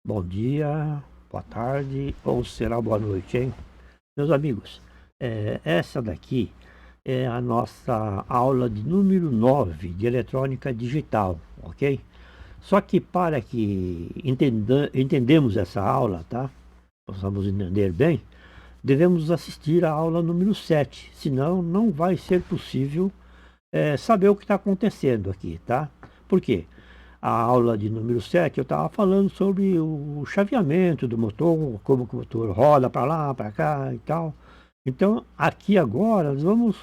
Bom dia, boa tarde ou será boa noite, hein? Meus amigos, essa daqui é a nossa aula de número 9 de eletrônica digital, ok? Só que para que entendemos essa aula, tá? Possamos entender bem, devemos assistir à aula número 7, senão não vai ser possível saber o que está acontecendo aqui, tá? Por quê? A aula de número 7 eu estava falando sobre o chaveamento do motor, como que o motor roda para lá, para cá e tal. Então, aqui agora nós vamos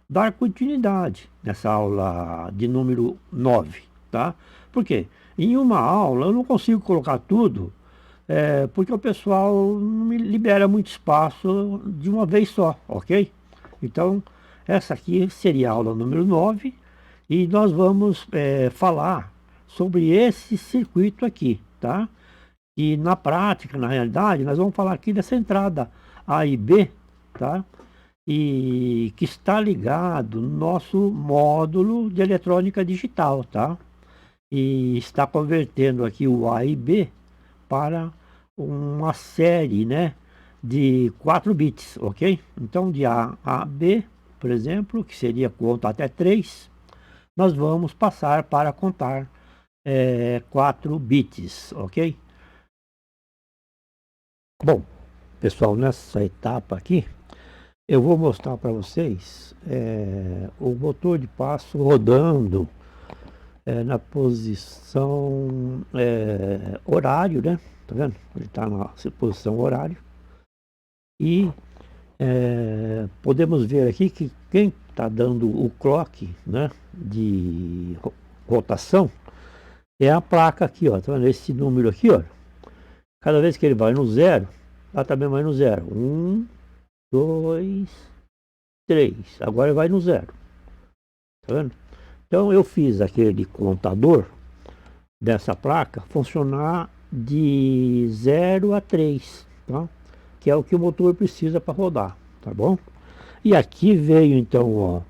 dar continuidade nessa aula de número 9, tá? Por quê? Em uma aula eu não consigo colocar tudo, porque o pessoal não me libera muito espaço de uma vez só, ok? Então, essa aqui seria a aula número 9 e nós vamos falar sobre esse circuito aqui, tá? E na prática, na realidade, nós vamos falar aqui dessa entrada A e B, tá? E que está ligado no nosso módulo de eletrônica digital, tá? E está convertendo aqui o A e B para uma série, né, de 4 bits, ok? Então, de A a B, por exemplo, que seria conta até 3, nós vamos passar para contar 4 bits, ok? Bom, pessoal, nessa etapa aqui, eu vou mostrar para vocês o motor de passo rodando na posição horário, né? Tá vendo? Ele está na posição horário. E podemos ver aqui que quem está dando o clock, né, de rotação é a placa aqui, ó. Tá vendo? Esse número aqui, ó. Cada vez que ele vai no zero, lá também vai no zero. 1, 2, 3. Agora ele vai no zero. Tá vendo? Então eu fiz aquele contador dessa placa funcionar de 0 a 3, tá? Que é o que o motor precisa para rodar, tá bom? E aqui veio então, ó,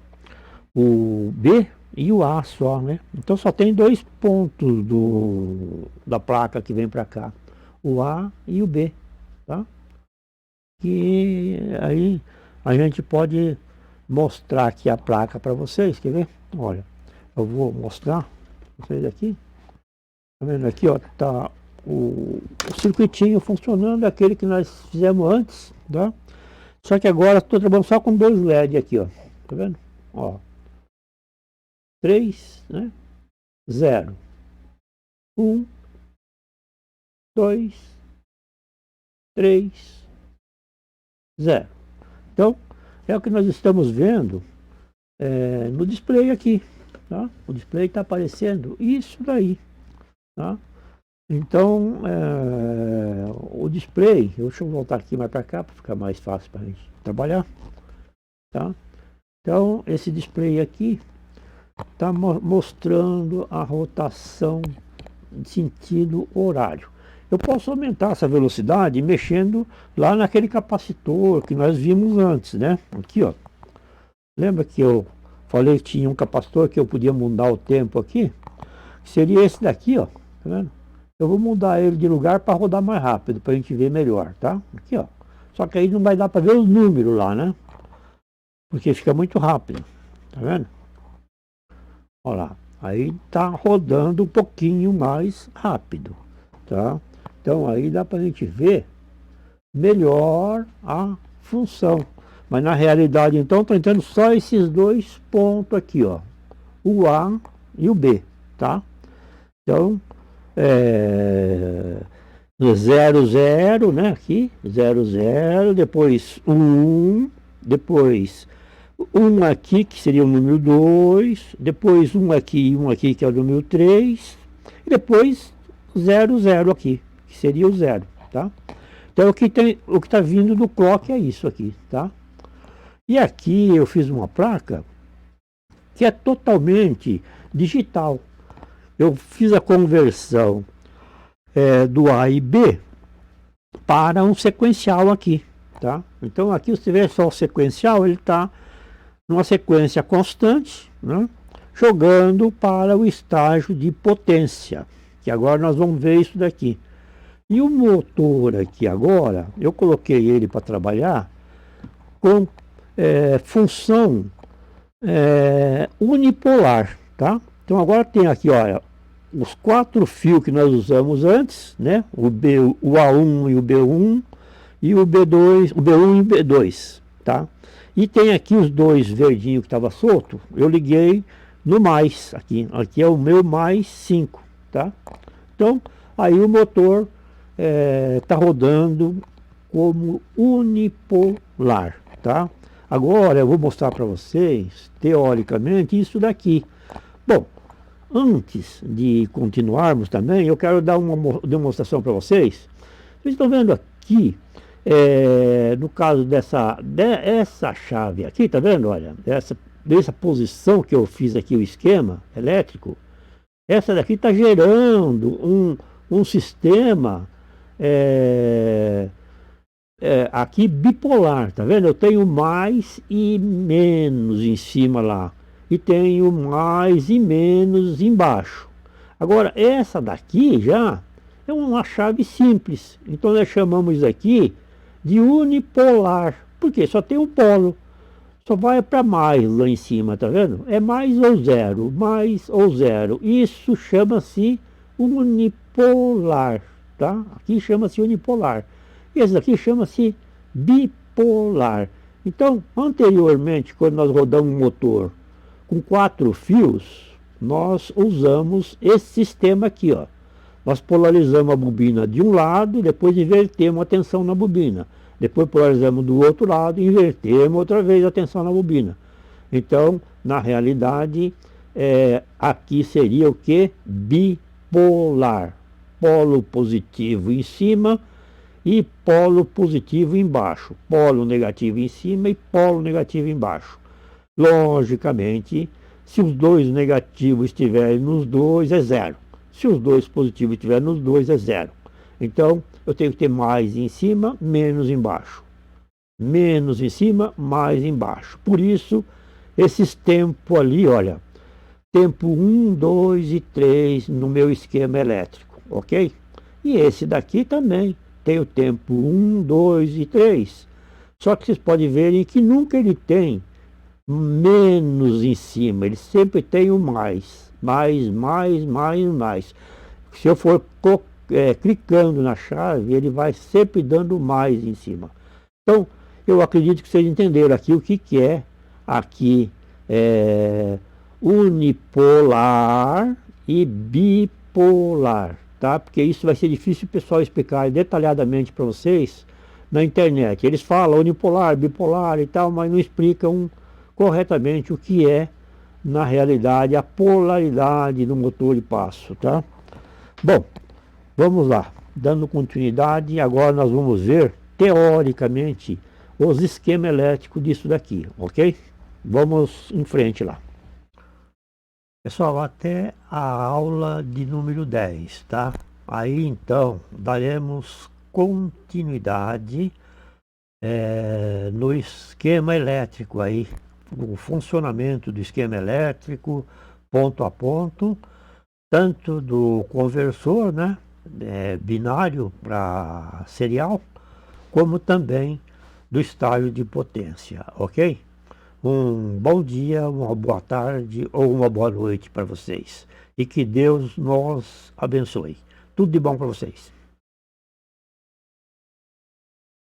o B e o A só, né? Então só tem 2 pontos da placa que vem para cá, o A e o B, tá? Que aí a gente pode mostrar aqui a placa para vocês, quer ver? Olha, eu vou mostrar pra vocês aqui. Tá vendo aqui, ó, tá o circuitinho funcionando, aquele que nós fizemos antes, tá? Só que agora estou trabalhando só com 2 LED aqui, ó. Tá vendo? Ó. 3, né? 0. 1, 2, 3, 0. Então, é o que nós estamos vendo no display aqui, tá? O display está aparecendo isso daí, tá? Então, o display, deixa eu voltar aqui mais para cá para ficar mais fácil para a gente trabalhar, tá? Então, esse display aqui está mostrando a rotação de sentido horário. Eu posso aumentar essa velocidade mexendo lá naquele capacitor que nós vimos antes, né? Aqui, ó. Lembra que eu falei que tinha um capacitor que eu podia mudar o tempo aqui? Seria esse daqui, ó. Tá vendo? Eu vou mudar ele de lugar para rodar mais rápido, para a gente ver melhor, tá? Aqui, ó. Só que aí não vai dar para ver os números lá, né? Porque fica muito rápido. Tá vendo? Olha lá. Aí tá rodando um pouquinho mais rápido, tá? Então aí dá para a gente ver melhor a função. Mas na realidade então estou entrando só esses 2 pontos aqui, ó. O A e o B, tá? Então, 0, 0, né? Aqui, 0, 0, depois 1, depois 1 aqui, que seria o número 2, depois 1 aqui e 1 aqui, que é o número 3, e depois 0, 0 aqui, que seria o 0, tá? Então, o que está vindo do clock é isso aqui, tá? E aqui eu fiz uma placa que é totalmente digital. Eu fiz a conversão do A e B para um sequencial aqui, tá? Então aqui se tiver só o sequencial, ele está numa sequência constante, né? Jogando para o estágio de potência, que agora nós vamos ver isso daqui. E o motor aqui agora, eu coloquei ele para trabalhar com função unipolar, tá? Então agora tem aqui, olha, os 4 fios que nós usamos antes, né? O A1 e o B1 e o B2, o B1 e o B2, tá? E tem aqui os 2 verdinhos que estava solto, eu liguei no mais aqui. Aqui é o meu mais 5, tá? Então aí o motor está rodando como unipolar, tá? Agora eu vou mostrar para vocês, teoricamente, isso daqui. Bom, antes de continuarmos também, eu quero dar uma demonstração para vocês. Vocês estão vendo aqui, no caso dessa chave aqui, tá vendo? Olha, dessa posição que eu fiz aqui o esquema elétrico, essa daqui está gerando um sistema aqui bipolar, tá vendo? Eu tenho mais e menos em cima lá e tenho mais e menos embaixo. Agora essa daqui já é uma chave simples, então nós chamamos isso aqui de unipolar, porque só tem um polo, só vai para mais lá em cima, tá vendo? É mais ou zero, isso chama-se unipolar, tá? Aqui chama-se unipolar. Esse daqui chama-se bipolar. Então, anteriormente, quando nós rodamos um motor com 4 fios, nós usamos esse sistema aqui, ó. Nós polarizamos a bobina de um lado, depois invertemos a tensão na bobina. Depois polarizamos do outro lado, invertemos outra vez a tensão na bobina. Então, na realidade, aqui seria o que? Bipolar. Polo positivo em cima e polo positivo embaixo, polo negativo em cima e polo negativo embaixo. Logicamente, se os 2 negativos estiverem nos 2, é 0. Se os 2 positivos estiverem nos 2, é 0. Então, eu tenho que ter mais em cima, menos embaixo. Menos em cima, mais embaixo. Por isso, esses tempos ali, olha, tempo 1, 2 e 3 no meu esquema elétrico, ok? E esse daqui também tem o tempo 1, 2 e 3. Só que vocês podem ver que nunca ele tem menos em cima, ele sempre tem o mais. Mais. Se eu for clicando na chave, ele vai sempre dando mais em cima. Então, eu acredito que vocês entenderam aqui o que é aqui unipolar e bipolar. Tá? Porque isso vai ser difícil o pessoal explicar detalhadamente para vocês na internet. Eles falam unipolar, bipolar e tal, mas não explicam corretamente o que é, na realidade, a polaridade do motor de passo, tá? Bom, vamos lá. Dando continuidade, agora nós vamos ver, teoricamente, os esquemas elétricos disso daqui, ok? Vamos em frente lá. Pessoal, até a aula de número 10, tá? Aí então daremos continuidade no esquema elétrico aí, o funcionamento do esquema elétrico, ponto a ponto, tanto do conversor, né, binário para serial, como também do estágio de potência, ok? Um bom dia, uma boa tarde ou uma boa noite para vocês. E que Deus nos abençoe. Tudo de bom para vocês.